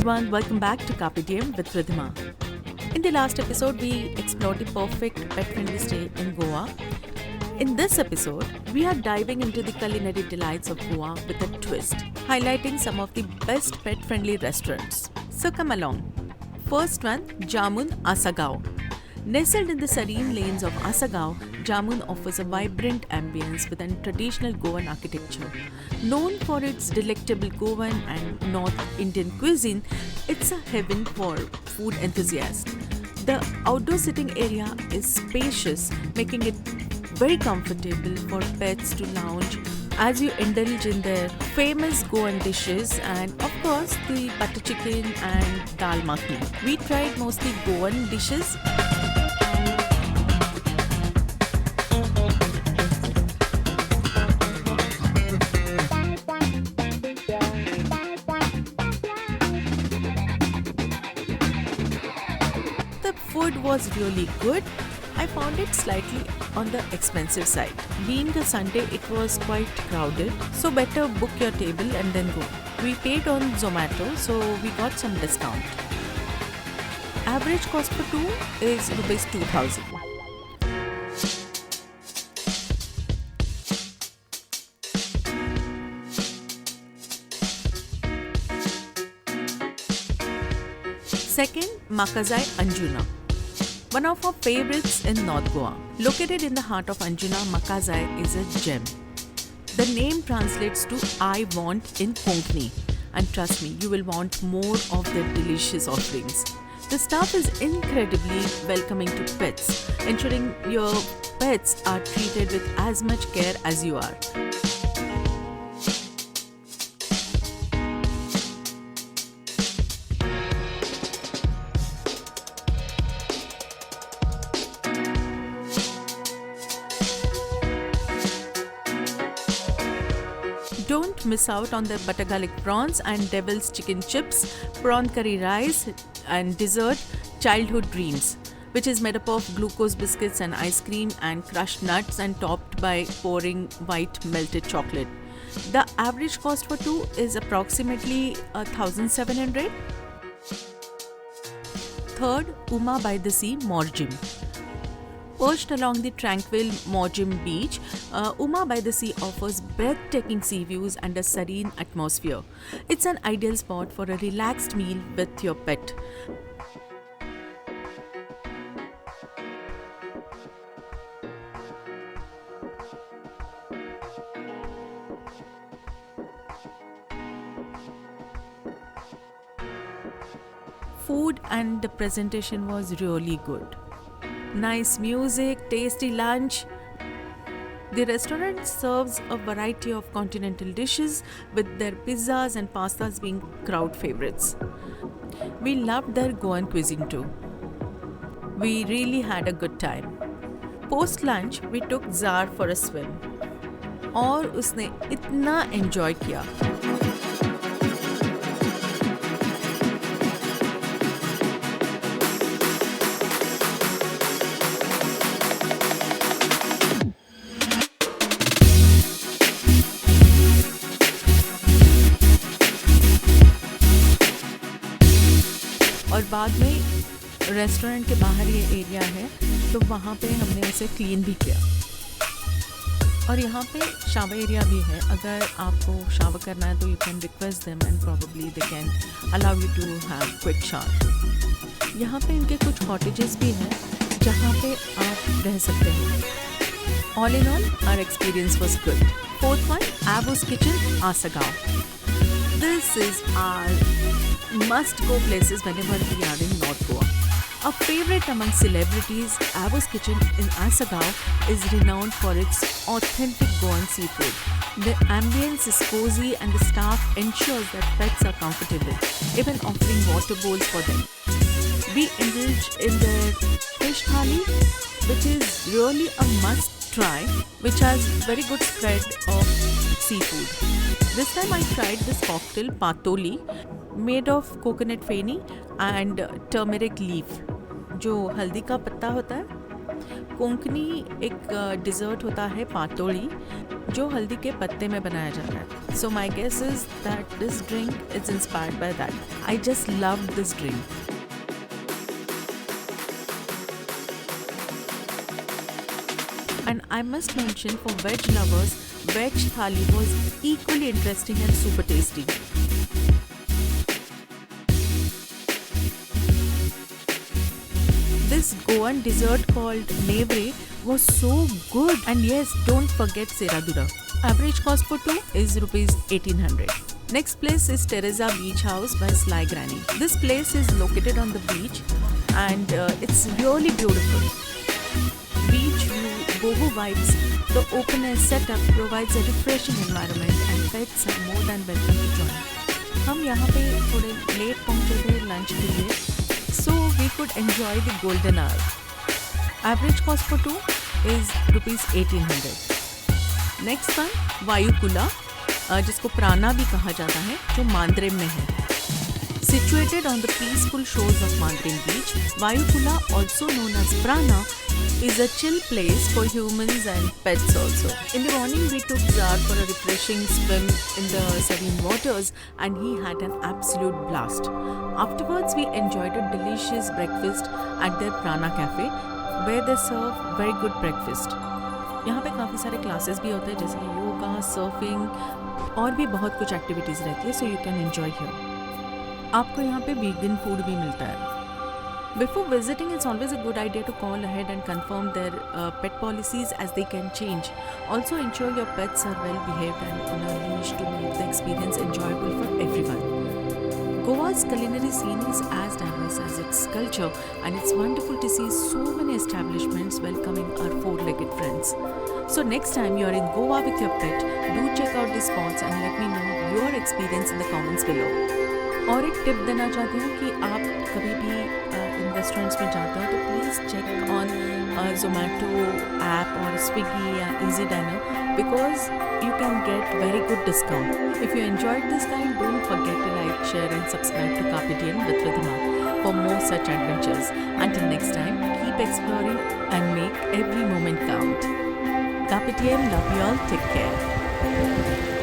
everyone, welcome back to Carpe Diem with Ridhima. In the last episode, we explored the perfect pet-friendly stay in Goa. In this episode, we are diving into the culinary delights of Goa with a twist, highlighting some of the best pet-friendly restaurants. So come along. First one, Jamun Asagaon. Nestled in the serene lanes of Asagaon, Jamun offers a vibrant ambience with a traditional Goan architecture. Known for its delectable Goan and North Indian cuisine, it's a heaven for food enthusiasts. The outdoor sitting area is spacious, making it very comfortable for pets to lounge as you indulge in their famous Goan dishes and of course the butter chicken and dal makhani. We tried mostly Goan dishes. The food was really good. I found it slightly on the expensive side. Being a Sunday, it was quite crowded, so better book your table and then go. We paid on Zomato, so we got some discount. Average cost for two is rupees 2000. Second, Makazai Anjuna. One of our favorites in North Goa. Located in the heart of Anjuna, Makazai is a gem. The name translates to I want in Konkani. And trust me, you will want more of their delicious offerings. The staff is incredibly welcoming to pets, ensuring your pets are treated with as much care as you are. Don't miss out on their butter garlic prawns and devil's chicken chips, prawn curry rice and dessert childhood dreams, which is made up of glucose biscuits and ice cream and crushed nuts and topped by pouring white melted chocolate. The average cost for two is approximately 1,700. Third, Uma by the Sea Morjim. Perched along the tranquil Morjim beach, Uma by the Sea offers breathtaking sea views and a serene atmosphere. It's an ideal spot for a relaxed meal with your pet. Food and the presentation was really good. Nice music, tasty lunch. The restaurant serves a variety of continental dishes with their pizzas and pastas being crowd favorites. We loved their Goan cuisine too. We really had a good time. Post lunch, we took Zar for a swim. और उसने इतना enjoy किया. और बाद में restaurant के बाहर ये एरिया है तो वहाँ पे हमने इसे क्लीन भी किया और यहाँ पे शावर एरिया भी है. अगर आपको शावर करना है तो you can request them and probably they can allow you to have quick shower. यहाँ पे इनके कुछ कॉटेजेस भी हैं जहाँ पे आप रह सकते हैं. All in all our experience was good. Fourth one, Abbo's Kitchen, Asagaon. This is our must-go places whenever we are in North Goa. A favorite among celebrities, Abbo's Kitchen in Asagaon is renowned for its authentic Goan seafood. The ambience is cozy and the staff ensures that pets are comfortable, even offering water bowls for them. We indulged in their fish thali, which is really a must-try, which has very good spread of seafood. This time I tried this cocktail, Patoli, made of coconut feni and turmeric leaf. जो हल्दी का पत्ता होता है. कोंकणी एक dessert होता है पातोली जो हल्दी के पत्ते में बनाया जाता है. So my guess is that this drink is inspired by that. I just love this drink. And I must mention, for veg lovers, veg thali was equally interesting and super tasty. This Goan dessert called Nevre was so good. And yes, don't forget Seradura. Average cost for two is rupees 1800. Next place is Teresa Beach House by Sly Granny. This place is located on the beach and it's really beautiful. Beach view, boho vibes, the open air setup provides a refreshing environment and pets are more than welcome to join. हम यहाँ पे थोड़े late पहुँचे थे lunch के लिए, so we could enjoy the golden hour. Average cost for two is rupees 1800. Next one, Vayukula, जिसको प्राना भी कहा जाता है, जो मांद्रेम में है. Situated on the peaceful shores of Mandrim Beach, Vayukula, also known as Prana, is a chill place for humans and pets also. In the morning, we took Zar for a refreshing swim in the serene waters and he had an absolute blast. Afterwards, we enjoyed a delicious breakfast at their Prana Cafe where they serve very good breakfast. यहाँ पे काफ़ी सारे classes भी होते हैं जैसे कि yoga, surfing और भी बहुत कुछ एक्टिविटीज़ रहती है, so you can enjoy here. आपको यहाँ पे वीगन फूड भी मिलता है. Before visiting, it's always a good idea to call ahead and confirm their pet policies as they can change. Also ensure your pets are well behaved and on a leash to make the experience enjoyable for everyone. Goa's culinary scene is as diverse as its culture and it's wonderful to see so many establishments welcoming our four-legged friends. So next time you are in Goa with your pet, do check out these spots and let me know your experience in the comments below. और एक tip देना चाहती हूँ कि आप कभी भी इन restaurants में जाते हो तो please check on Zomato app और स्विगी या easy diner because you can get very good discount. If you enjoyed this guide, don't forget to like, share and subscribe to Carpe Diem with Ridhima for more such adventures. Until next time, keep exploring and make every moment count. Carpe Diem, love you all, take care.